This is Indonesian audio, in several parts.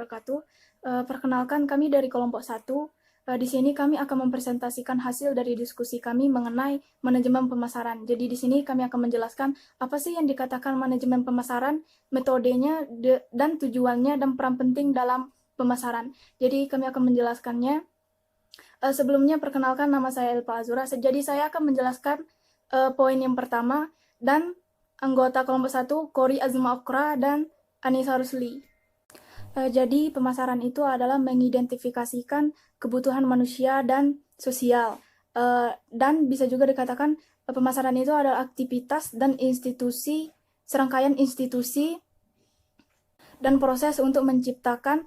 wabarakatuh. Perkenalkan kami dari kelompok 1. Di sini kami akan mempresentasikan hasil dari diskusi kami mengenai manajemen pemasaran. Jadi di sini kami akan menjelaskan apa sih yang dikatakan manajemen pemasaran, metodenya, dan tujuannya, dan peran penting dalam pemasaran. Jadi kami akan menjelaskannya. Sebelumnya perkenalkan, nama saya Elpa Azura. Jadi saya akan menjelaskan poin yang pertama, dan anggota kelompok 1, Kori Azma Okra dan Anissa Rusli. Jadi pemasaran itu adalah mengidentifikasikan kebutuhan manusia dan sosial. Dan bisa juga dikatakan pemasaran itu adalah aktivitas dan institusi, serangkaian institusi dan proses untuk menciptakan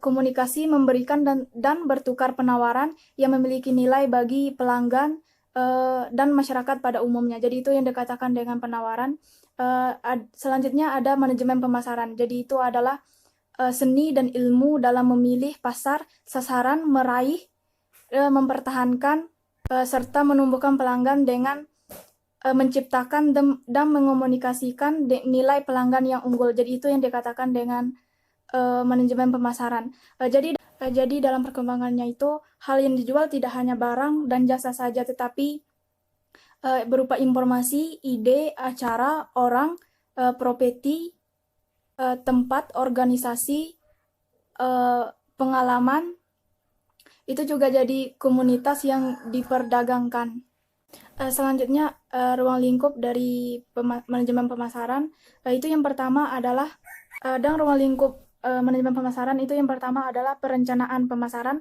komunikasi, memberikan dan bertukar penawaran yang memiliki nilai bagi pelanggan dan masyarakat pada umumnya. Jadi itu yang dikatakan dengan penawaran. Selanjutnya ada manajemen pemasaran. Jadi itu adalah seni dan ilmu dalam memilih pasar, sasaran, meraih, mempertahankan, serta menumbuhkan pelanggan dengan menciptakan dan mengomunikasikan nilai pelanggan yang unggul. Jadi itu yang dikatakan dengan manajemen pemasaran. Jadi dalam perkembangannya itu, hal yang dijual tidak hanya barang dan jasa saja, tetapi berupa informasi, ide, acara, orang, properti, tempat, organisasi, pengalaman, itu juga jadi komunitas yang diperdagangkan. Selanjutnya, ruang lingkup dari manajemen pemasaran, itu yang pertama adalah, dan ruang lingkup manajemen pemasaran itu yang pertama adalah perencanaan pemasaran.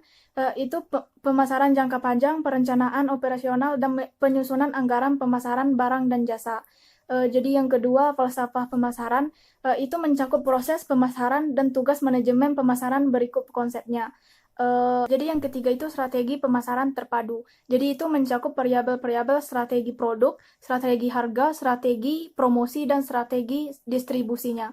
Itu pemasaran jangka panjang, perencanaan operasional, dan penyusunan anggaran pemasaran barang dan jasa. Jadi yang kedua, falsafah pemasaran, itu mencakup proses pemasaran dan tugas manajemen pemasaran berikut konsepnya. Jadi yang ketiga itu strategi pemasaran terpadu. Jadi itu mencakup variabel-variabel strategi produk, strategi harga, strategi promosi, dan strategi distribusinya.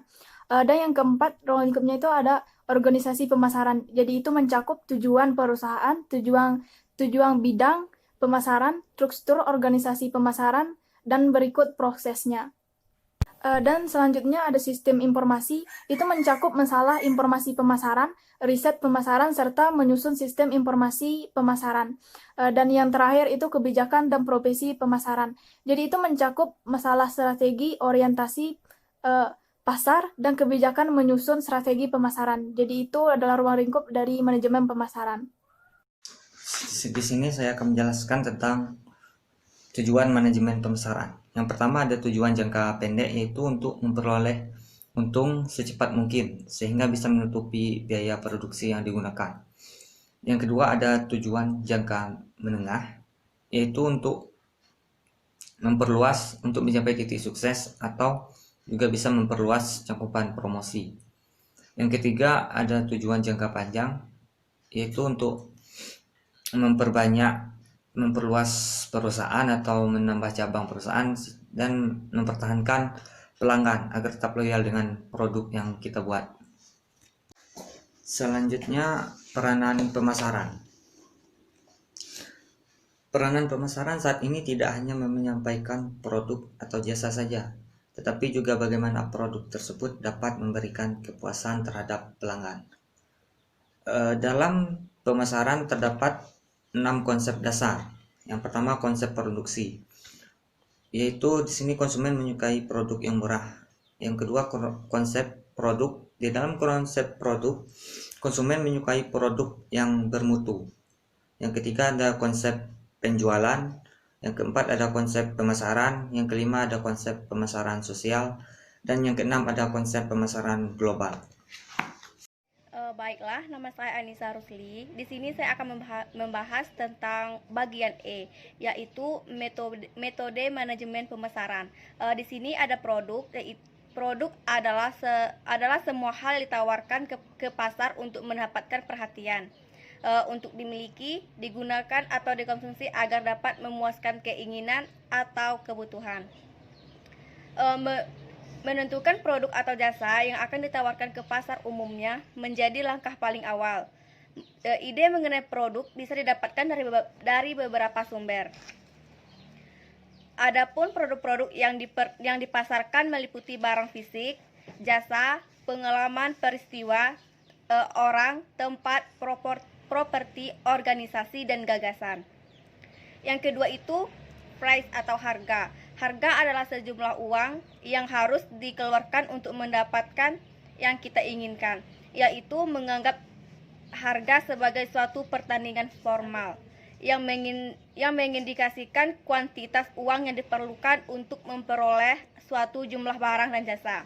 Dan yang keempat, ruang lingkupnya itu ada organisasi pemasaran. Jadi itu mencakup tujuan perusahaan, tujuan bidang pemasaran, struktur organisasi pemasaran, dan berikut prosesnya. Dan selanjutnya ada sistem informasi, itu mencakup masalah informasi pemasaran, riset pemasaran, serta menyusun sistem informasi pemasaran. Dan yang terakhir itu kebijakan dan profesi pemasaran. Jadi itu mencakup masalah strategi, orientasi pasar, dan kebijakan menyusun strategi pemasaran. Jadi itu adalah ruang lingkup dari manajemen pemasaran. Di sini saya akan menjelaskan tentang tujuan manajemen pemasaran. Yang pertama ada tujuan jangka pendek, yaitu untuk memperoleh untung secepat mungkin sehingga bisa menutupi biaya produksi yang digunakan. Yang kedua ada tujuan jangka menengah, yaitu untuk memperluas untuk mencapai titik sukses atau juga bisa memperluas cakupan promosi. Yang ketiga ada tujuan jangka panjang, yaitu untuk memperluas perusahaan atau menambah cabang perusahaan dan mempertahankan pelanggan agar tetap loyal dengan produk yang kita buat. Selanjutnya, peranan pemasaran. Peranan pemasaran saat ini tidak hanya menyampaikan produk atau jasa saja, tetapi juga bagaimana produk tersebut dapat memberikan kepuasan terhadap pelanggan. Dalam pemasaran terdapat 6 konsep dasar. Yang pertama konsep produksi, yaitu di sini konsumen menyukai produk yang murah. Yang kedua konsep produk. Di dalam konsep produk, konsumen menyukai produk yang bermutu. Yang ketiga ada konsep penjualan. Yang keempat ada konsep pemasaran. Yang kelima ada konsep pemasaran sosial. Dan yang keenam ada konsep pemasaran global. Baiklah, nama saya Anissa Rusli. Di sini saya akan membahas tentang bagian E, yaitu metode manajemen pemasaran. Di sini ada produk. Produk adalah semua hal ditawarkan ke pasar untuk mendapatkan perhatian, untuk dimiliki, digunakan, atau dikonsumsi agar dapat memuaskan keinginan atau kebutuhan. Menentukan produk atau jasa yang akan ditawarkan ke pasar umumnya menjadi langkah paling awal. Ide mengenai produk bisa didapatkan dari beberapa sumber. Adapun produk-produk yang dipasarkan meliputi barang fisik, jasa, pengalaman, peristiwa, orang, tempat, properti, organisasi, dan gagasan. Yang kedua itu price atau harga. Harga adalah sejumlah uang yang harus dikeluarkan untuk mendapatkan yang kita inginkan, yaitu menganggap harga sebagai suatu pertandingan formal yang mengindikasikan kuantitas uang yang diperlukan untuk memperoleh suatu jumlah barang dan jasa.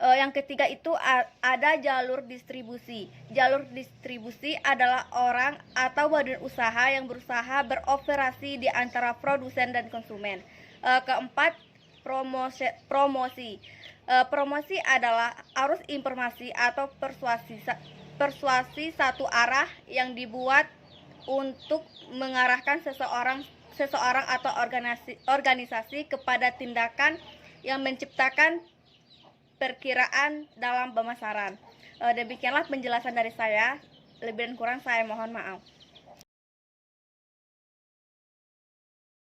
Yang ketiga itu ada jalur distribusi. Jalur distribusi adalah orang atau badan usaha yang berusaha beroperasi di antara produsen dan konsumen. Keempat, promosi. Promosi adalah arus informasi atau persuasi satu arah yang dibuat untuk mengarahkan seseorang atau organisasi kepada tindakan yang menciptakan perkiraan dalam pemasaran. Demikianlah penjelasan dari saya. Lebih dan kurang saya mohon maaf.